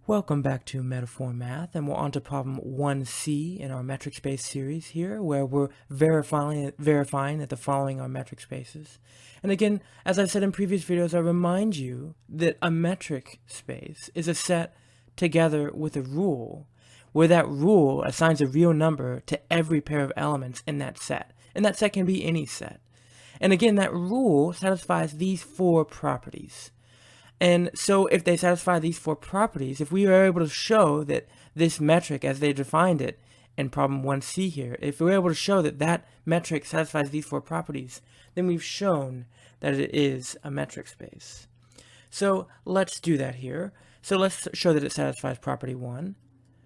Welcome back to Metaphor Math, and we're on to problem 1C in our metric space series here, where we're verifying that the following are metric spaces. And again, as I've said in previous videos, I remind you that a metric space is a set together with a rule, where that rule assigns a real number to every pair of elements in that set. And that set can be any set. And again, that rule satisfies these four properties. And so if they satisfy these four properties, if we are able to show that this metric as they defined it in problem 1C here, if we're able to show that that metric satisfies these four properties, then we've shown that it is a metric space. So let's do that here. So let's show that it satisfies property 1.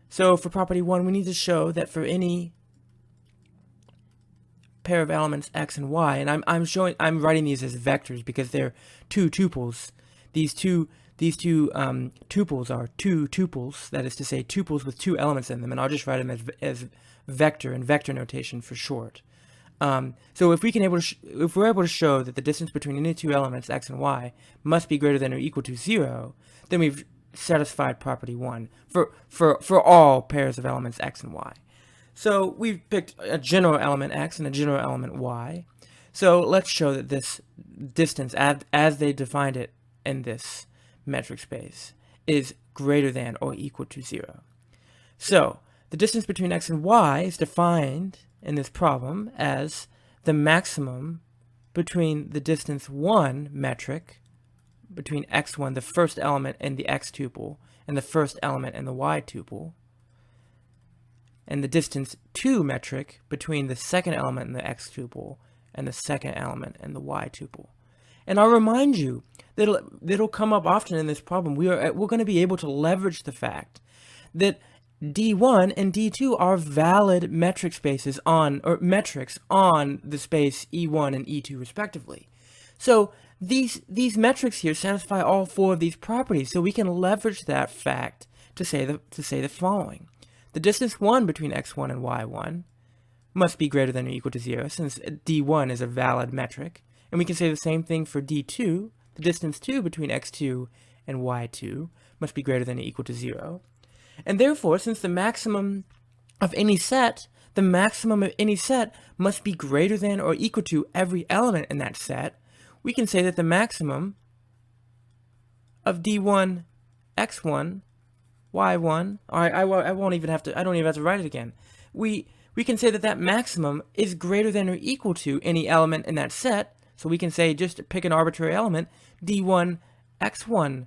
So for property 1, we need to show that for any pair of elements x and y, and I'm writing these as vectors because they're two tuples. These two tuples are two tuples, that is to say tuples with two elements in them, and I'll just write them as vector in vector notation for short. So if we're able to show that the distance between any two elements x and y must be greater than or equal to 0, then we've satisfied property 1 for all pairs of elements x and y. So we've picked a general element x and a general element y. So let's show that this distance as they defined it in this metric space is greater than or equal to 0. So the distance between x and y is defined in this problem as the maximum between the distance 1 metric between x1, the first element in the x tuple, and the first element in the y tuple, and the distance 2 metric between the second element in the x tuple and the second element in the y tuple. And I'll remind you that it'll come up often in this problem. We're going to be able to leverage the fact that D1 and D2 are valid metric spaces metrics on the space E1 and E2 respectively. So these metrics here satisfy all four of these properties. So we can leverage that fact to say the following: the distance 1 between x1 and y1 must be greater than or equal to 0, since D1 is a valid metric. And we can say the same thing for D2. The distance 2 between x2 and y2 must be greater than or equal to 0. And therefore, since the maximum of any set must be greater than or equal to every element in that set, we can say that the maximum of D1, x1, y1, I don't even have to write it again. We can say that that maximum is greater than or equal to any element in that set. So we can say, just pick an arbitrary element, D1, x1,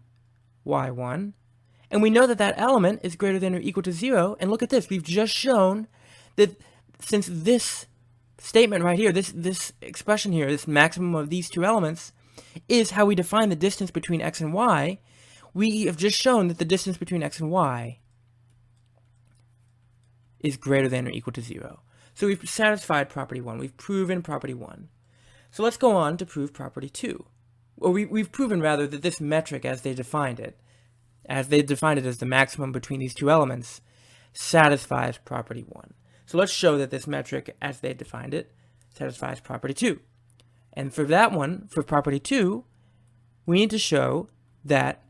y1, and we know that that element is greater than or equal to 0. And look at this, we've just shown that since this statement right here, this expression here, this maximum of these two elements, is how we define the distance between x and y, we have just shown that the distance between x and y is greater than or equal to 0. So we've satisfied property 1. We've proven property 1. So let's go on to prove property 2. Or we've proven, rather, that this metric as they defined it as the maximum between these two elements, satisfies property 1. So let's show that this metric as they defined it satisfies property 2. And for that one, for property 2, we need to show that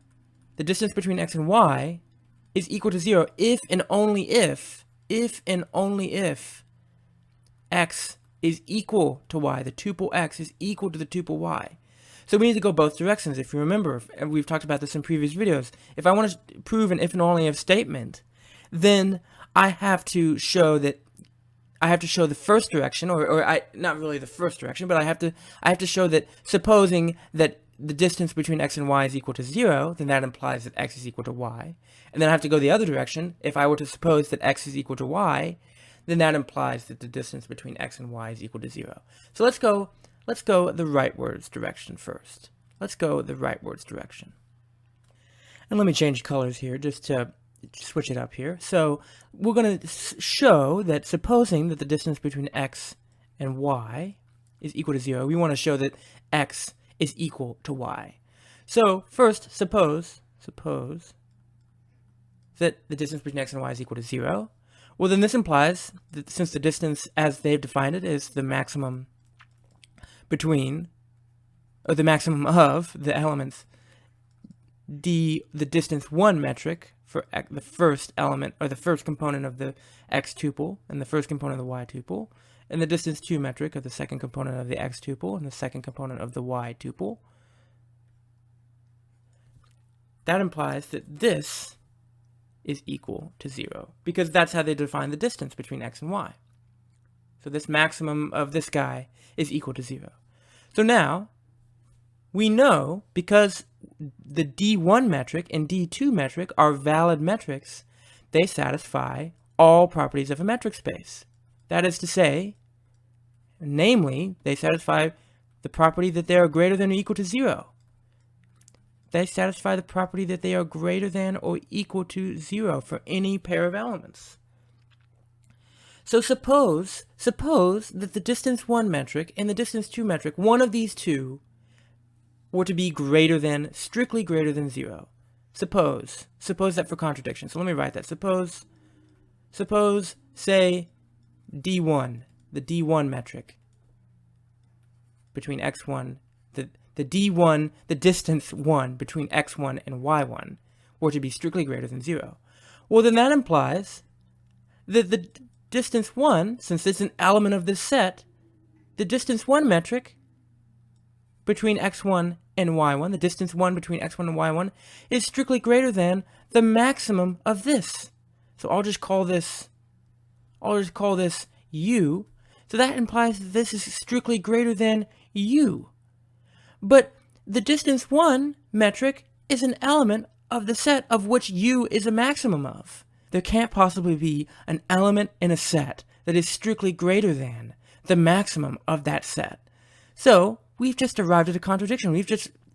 the distance between x and y is equal to 0 if and only if x is equal to y. The tuple x is equal to the tuple y. So we need to go both directions. If you remember, and we've talked about this in previous videos, if I want to prove an if and only if statement, then I have to show the first direction, not really the first direction, but I have to show that supposing that the distance between x and y is equal to 0, then that implies that x is equal to y. And then I have to go the other direction. If I were to suppose that x is equal to y, then that implies that the distance between x and y is equal to 0. So let's go the rightwards direction first. Let's go the rightwards direction. And let me change colors here just to switch it up here. So we're going to show that supposing that the distance between x and y is equal to 0, we want to show that x is equal to y. So first, suppose that the distance between x and y is equal to 0. Well, then this implies that since the distance as they've defined it is the maximum between, or the maximum of the elements the distance 1 metric for the first element, or the first component of the x tuple and the first component of the y tuple, and the distance 2 metric of the second component of the x tuple and the second component of the y tuple. That implies that this is equal to 0, because that's how they define the distance between x and y. So this maximum of this guy is equal to 0. So now, we know, because the D1 metric and D2 metric are valid metrics, they satisfy all properties of a metric space. That is to say, namely, they satisfy the property that they are greater than or equal to 0. They satisfy the property that they are greater than or equal to 0 for any pair of elements. So suppose that the distance 1 metric and the distance 2 metric, one of these two, were to be greater than, strictly greater than 0. Suppose that for contradiction. So let me write that. Suppose, say, D1, the D1 metric between x1, the D1, the distance 1 between x1 and y1 were to be strictly greater than 0. Well, then that implies that the distance 1, since it's an element of this set, the distance 1 metric between x1 and y1, the distance 1 between x1 and y1, is strictly greater than the maximum of this. So I'll just call this u. So that implies that this is strictly greater than u. But the distance 1 metric is an element of the set of which u is a maximum of. There can't possibly be an element in a set that is strictly greater than the maximum of that set. So we've just arrived at a contradiction.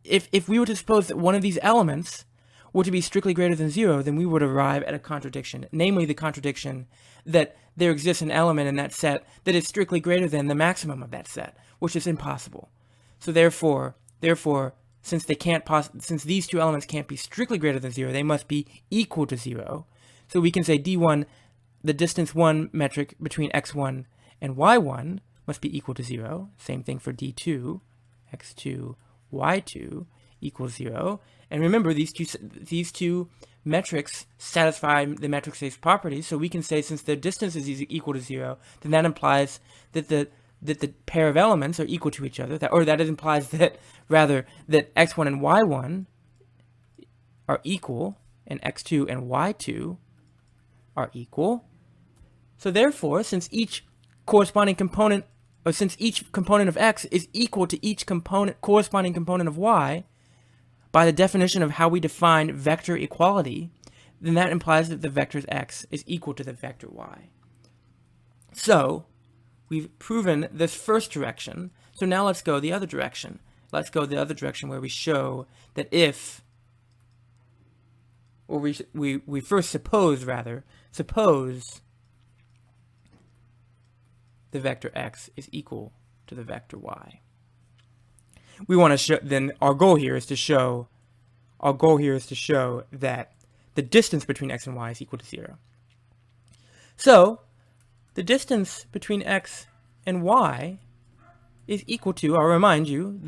If we were to suppose that one of these elements were to be strictly greater than 0, then we would arrive at a contradiction, namely the contradiction that there exists an element in that set that is strictly greater than the maximum of that set, which is impossible. So therefore, since these two elements can't be strictly greater than 0, they must be equal to 0. So we can say D1, the distance 1 metric between x1 and y1 must be equal to 0. Same thing for D2, x2, y2 equals 0. And remember, these two metrics satisfy the metric space properties, so we can say since their distance is equal to 0, then that implies that the pair of elements are equal to each other, that implies that x1 and y1 are equal, and x2 and y2 are equal. So therefore, since each component of x is equal to each corresponding component of y, by the definition of how we define vector equality, then that implies that the vector x is equal to the vector y. So we've proven this first direction. So now let's go the other direction. Let's go the other direction where we show that if, or we first suppose the vector x is equal to the vector y. We want to show, then our goal here is to show that the distance between x and y is equal to 0. So the distance between x and y is equal to, I'll remind you,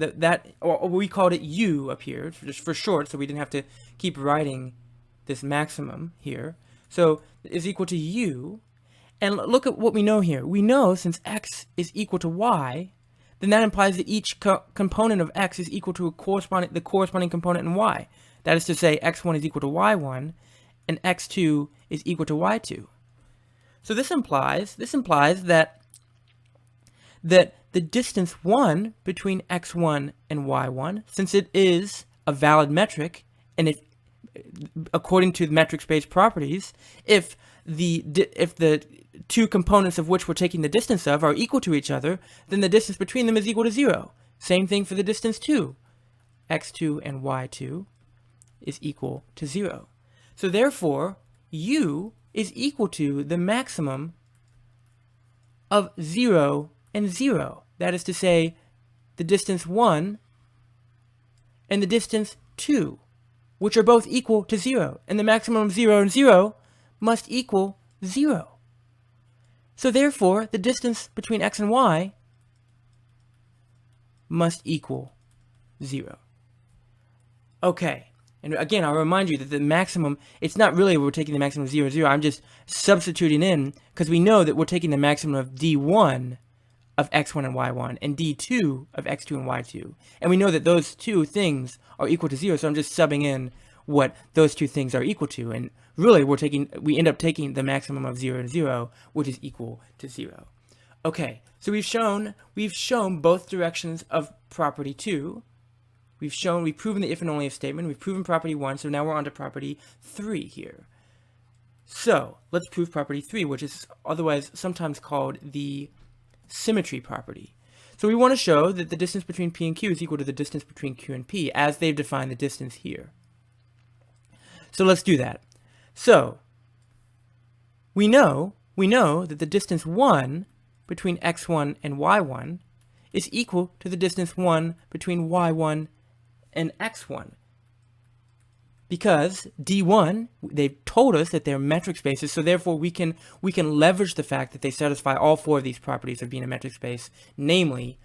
or we called it u up here, just for short, so we didn't have to keep writing this maximum here. So is equal to u, and look at what we know here. We know since x is equal to y, then that implies that each component of x is equal to the corresponding component in y. That is to say, x1 is equal to y1, and x2 is equal to y2. So this implies that the distance 1 between x1 and y1, since it is a valid metric, and if according to the metric space properties, if the two components of which we're taking the distance of are equal to each other, then the distance between them is equal to 0. Same thing for the distance 2. x2 and y2 is equal to 0. So therefore, u is equal to the maximum of 0 and 0. That is to say, the distance 1 and the distance 2, which are both equal to 0. And the maximum of 0 and 0 must equal 0. So therefore, the distance between x and y must equal 0. Okay, And again, I'll remind you that the maximum, it's not really we're taking the maximum of 0, 0. I'm just substituting in, because we know that we're taking the maximum of d1 of x1 and y1 and d2 of x2 and y2. And we know that those two things are equal to 0, so I'm just subbing in what those two things are equal to. And really, we end up taking the maximum of 0 and 0, which is equal to 0. Okay, so we've shown both directions of property 2. We've proven the if and only if statement. We've proven property 1, so now we're on to property 3 here. So let's prove property 3, which is otherwise sometimes called the symmetry property. So we want to show that the distance between P and Q is equal to the distance between Q and P, as they've defined the distance here. So let's do that. So we know that the distance 1 between x1 and y1 is equal to the distance 1 between y1 and x1. Because D1, they've told us that they're metric spaces, so therefore we can leverage the fact that they satisfy all four of these properties of being a metric space, namely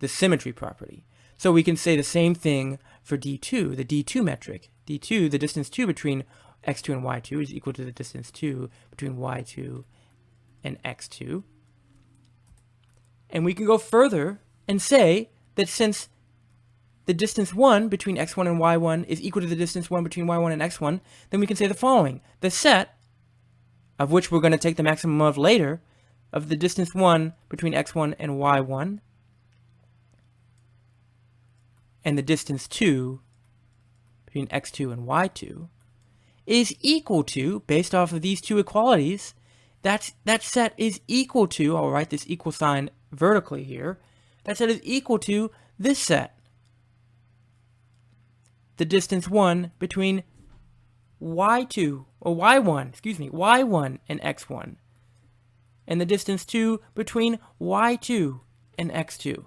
the symmetry property. So we can say the same thing for D2, the D2 metric. D2, the distance 2 between x2 and y2 is equal to the distance 2 between y2 and x2. And we can go further and say that since the distance 1 between x1 and y1 is equal to the distance 1 between y1 and x1, then we can say the following. The set, of which we're going to take the maximum of later, of the distance 1 between x1 and y1, and the distance 2 between x2 and y2, is equal to, based off of these two equalities, that set is equal to, I'll write this equal sign vertically here, that set is equal to this set. The distance 1 between y1 and x1, and the distance 2 between y2 and x2.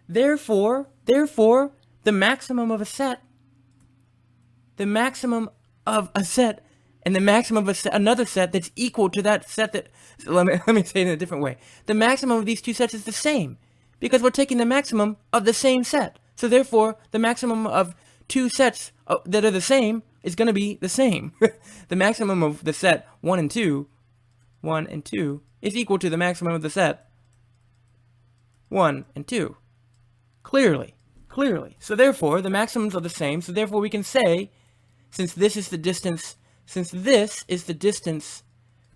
Therefore, the maximum of a set, and the maximum of another set that's equal to that set that, so let me say it in a different way. The maximum of these two sets is the same, because we're taking the maximum of the same set. So therefore, the maximum of two sets that are the same is going to be the same. The maximum of the set 1 and 2 is equal to the maximum of the set 1 and 2. Clearly. So therefore, the maximums are the same. So therefore, we can say, since this is the distance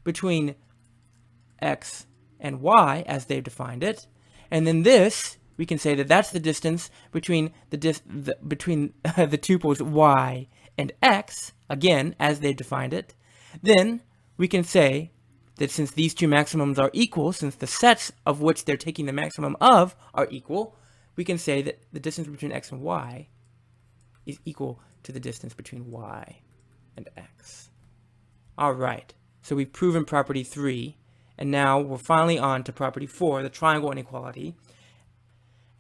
between x and y, as they've defined it, and then this, we can say that that's the distance between the tuples y and x, again, as they've defined it. Then we can say that since these two maximums are equal, since the sets of which they're taking the maximum of are equal, we can say that the distance between x and y is equal to the distance between y and x. All right, so we've proven property 3, and now we're finally on to property 4, the triangle inequality.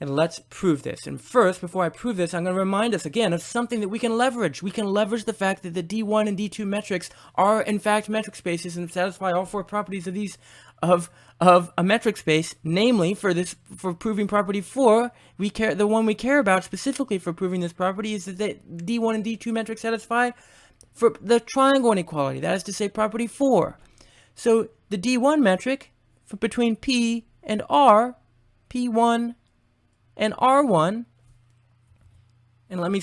And let's prove this. And first, before I prove this, I'm going to remind us again of something that we can leverage. We can leverage the fact that the D1 and D2 metrics are in fact metric spaces and satisfy all four properties of these of a metric space. Namely, for proving property 4, the one we care about specifically for proving this property is that the D1 and D2 metrics satisfy for the triangle inequality. That is to say, property 4. So the D1 metric between P and R, P1 and R1, and let me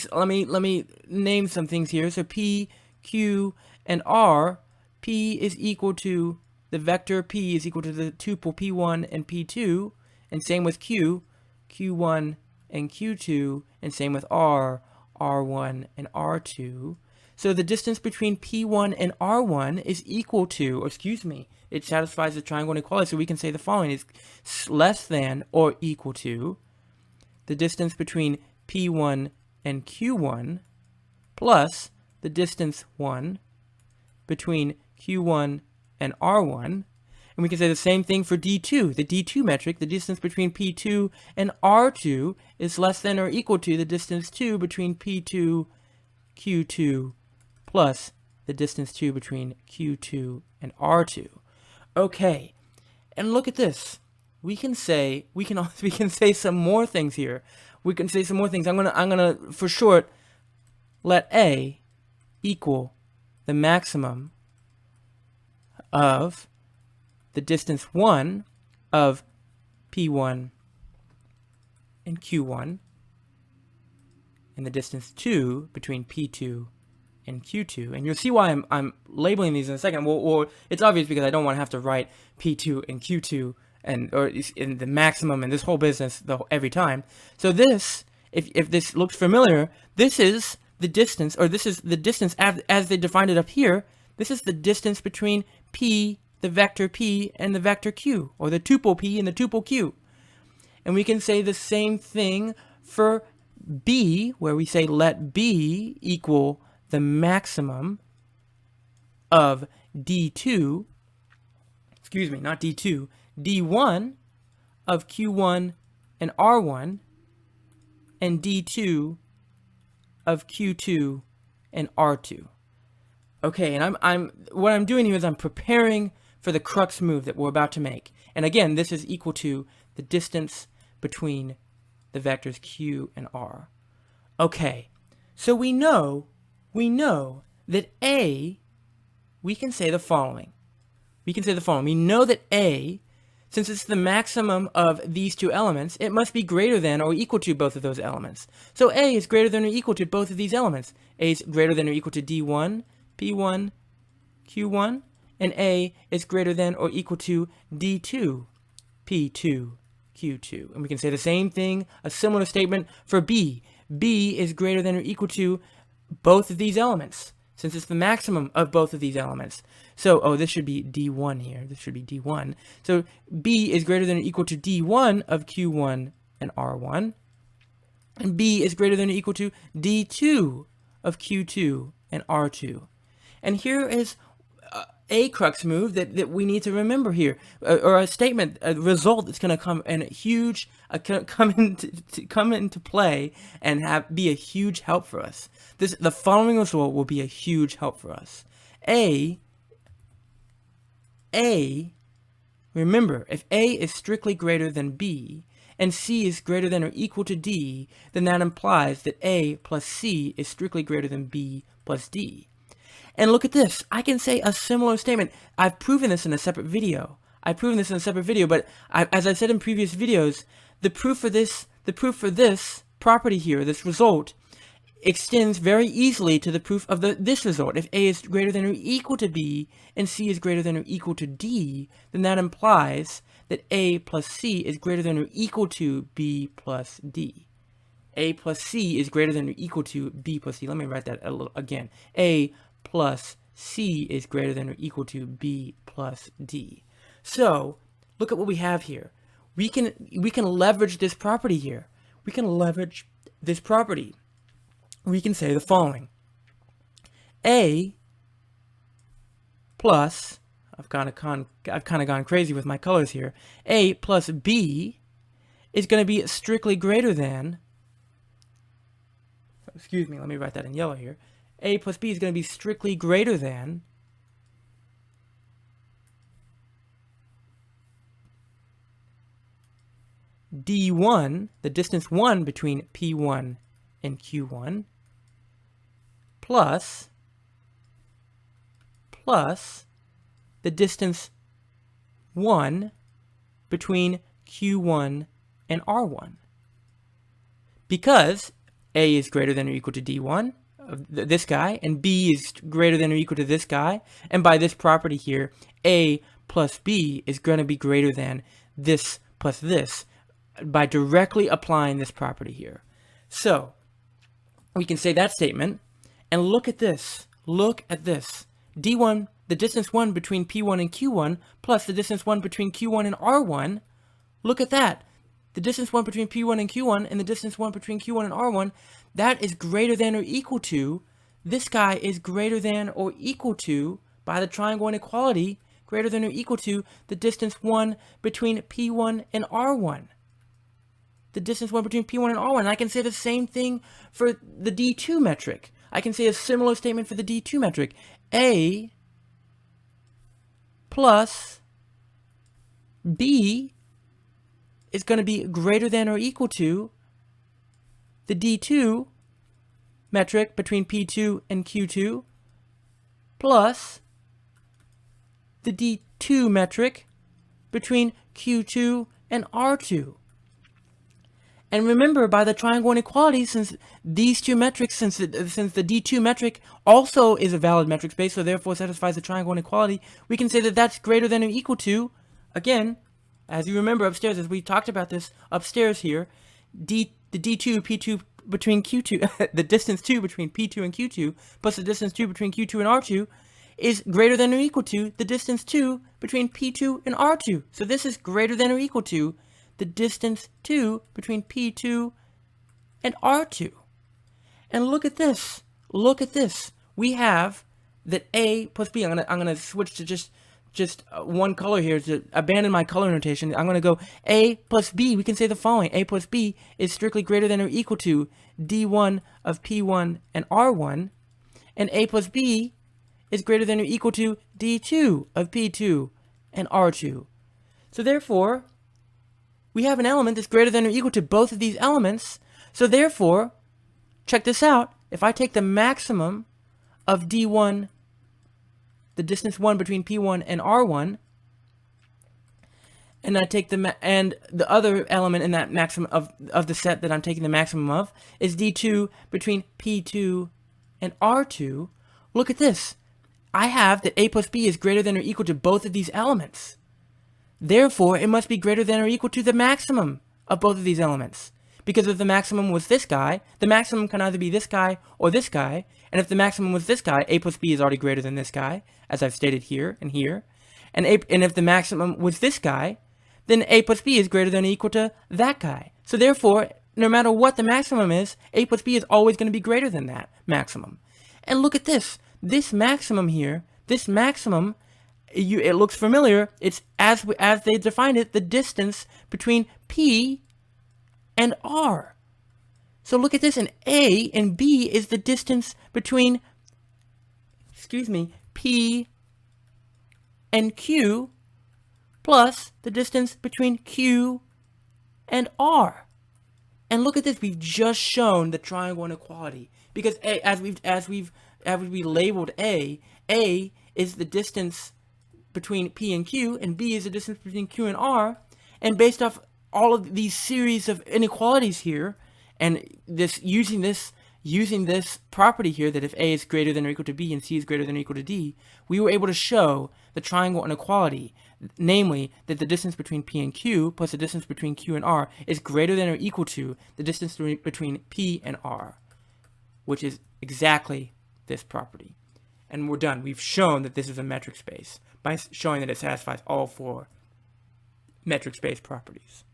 name some things here. So P, Q, and R. P is equal to the vector P is equal to the tuple P1 and P2, and same with Q, Q1 and Q2, and same with R, R1 and R2. So the distance between P1 and R1 is equal to, or excuse me, it satisfies the triangle inequality. So we can say the following is less than or equal to the distance between P1 and Q1 plus the distance 1 between Q1 and R1. And we can say the same thing for D2. The D2 metric, the distance between P2 and R2 is less than or equal to the distance 2 between P2, Q2 plus the distance 2 between Q2 and R2. Okay, and look at this. We can say some more things here. We can say some more things. I'm gonna for short let A equal the maximum of the distance 1 of P1 and Q1 and the distance 2 between P2 and Q2. And you'll see why I'm labeling these in a second. Well, it's obvious because I don't want to have to write P2 and Q2 or in the maximum and this whole business every time. So this, if this looks familiar, this is the distance, or this is the distance as they defined it up here. This is the distance between P, the vector P, and the vector Q, or the tuple P and the tuple Q. And we can say the same thing for B, where we say let B equal the maximum of D2, excuse me, not D2, D1 of Q1 and R1, and D2 of Q2 and R2. Okay, and what I'm doing here is I'm preparing for the crux move that we're about to make. And again, this is equal to the distance between the vectors Q and R. Okay, so we know that A, we can say the following. We know that A, since it's the maximum of these two elements, it must be greater than or equal to both of those elements. So A is greater than or equal to both of these elements. A is greater than or equal to D1, P1, Q1, and A is greater than or equal to D2, P2, Q2. And we can say the same thing, a similar statement for B. B is greater than or equal to both of these elements, since it's the maximum of both of these elements. So, this should be D1 here. This should be D1. So B is greater than or equal to D1 of Q1 and R1. And B is greater than or equal to D2 of Q2 and R2. And here is a crux move that we need to remember here, or a statement, a result that's going to come in huge, come into play and be a huge help for us. The following result will be a huge help for us. Remember, if A is strictly greater than B, and C is greater than or equal to D, then that implies that A plus C is strictly greater than B plus D. And look at this. I can say a similar statement. I've proven this in a separate video. But as I said in previous videos, the proof for this property here, this result, extends very easily to the proof of this result. If A is greater than or equal to B and C is greater than or equal to D, then that implies that A plus C is greater than or equal to B plus D. A plus C is greater than or equal to B plus D. Let me write that again. A plus C is greater than or equal to B plus D. So, look at what we have here. We can leverage this property here. We can say the following. A plus, I've kind of gone crazy with my colors here. A plus B is going to be strictly greater than, excuse me, let me write that in yellow here. A plus B is going to be strictly greater than D1, the distance 1 between P1 and Q1, plus the distance 1 between Q1 and R1. Because A is greater than or equal to D1, of this guy, and B is greater than or equal to this guy, and by this property here, A plus B is going to be greater than this plus this, by directly applying this property here. So, we can say that statement, and look at this. D1, the distance 1 between P1 and Q1, plus the distance 1 between Q1 and R1, look at that. The distance 1 between P1 and Q1 and the distance 1 between Q1 and R1, that is greater than or equal to, this guy is greater than or equal to, by the triangle inequality, greater than or equal to the distance 1 between P1 and R1. The distance 1 between P1 and R1. And I can say the same thing for the D2 metric. I can say a similar statement for the D2 metric. A plus B is going to be greater than or equal to the D2 metric between P2 and Q2 plus the D2 metric between Q2 and R2. And remember, by the triangle inequality, since these two metrics, since the D2 metric also is a valid metric space, so therefore satisfies the triangle inequality, we can say that that's greater than or equal to, again, as you remember upstairs, as we talked about this upstairs here, the D2, P2 between Q2, the distance 2 between P2 and Q2, plus the distance 2 between Q2 and R2, is greater than or equal to the distance 2 between P2 and R2. So this is greater than or equal to the distance 2 between P2 and R2. And look at this. Look at this. We have that A plus B. I'm gonna switch to just one color here to abandon my color notation. I'm gonna go A plus B. We can say the following: A plus B is strictly greater than or equal to D1 of P1 and R1, and A plus B is greater than or equal to D2 of P2 and R2. So therefore, we have an element that's greater than or equal to both of these elements. So therefore, check this out. If I take the maximum of D1, the distance 1 between P1 and R1, and I take the other element in that maximum of the set that I'm taking the maximum of is D2 between P2 and R2, look at this. I have that A plus B is greater than or equal to both of these elements. Therefore, it must be greater than or equal to the maximum of both of these elements. Because if the maximum was this guy, the maximum can either be this guy or this guy. And if the maximum was this guy, A plus B is already greater than this guy, as I've stated here and here. And if the maximum was this guy, then A plus B is greater than or equal to that guy. So therefore, no matter what the maximum is, A plus B is always going to be greater than that maximum. And look at this. This maximum here, this maximum, it looks familiar. It's as they defined it, the distance between P and R. So look at this, and A and B is the distance between, P and Q, plus the distance between Q and R. And look at this, we've just shown the triangle inequality. Because A, as we labeled A is the distance between P and Q, and B is the distance between Q and R. And based off all of these series of inequalities here, and using this property here, that if A is greater than or equal to B and C is greater than or equal to D, we were able to show the triangle inequality, namely that the distance between P and Q plus the distance between Q and R is greater than or equal to the distance between P and R, which is exactly this property. And we're done. We've shown that this is a metric space by showing that it satisfies all four metric space properties.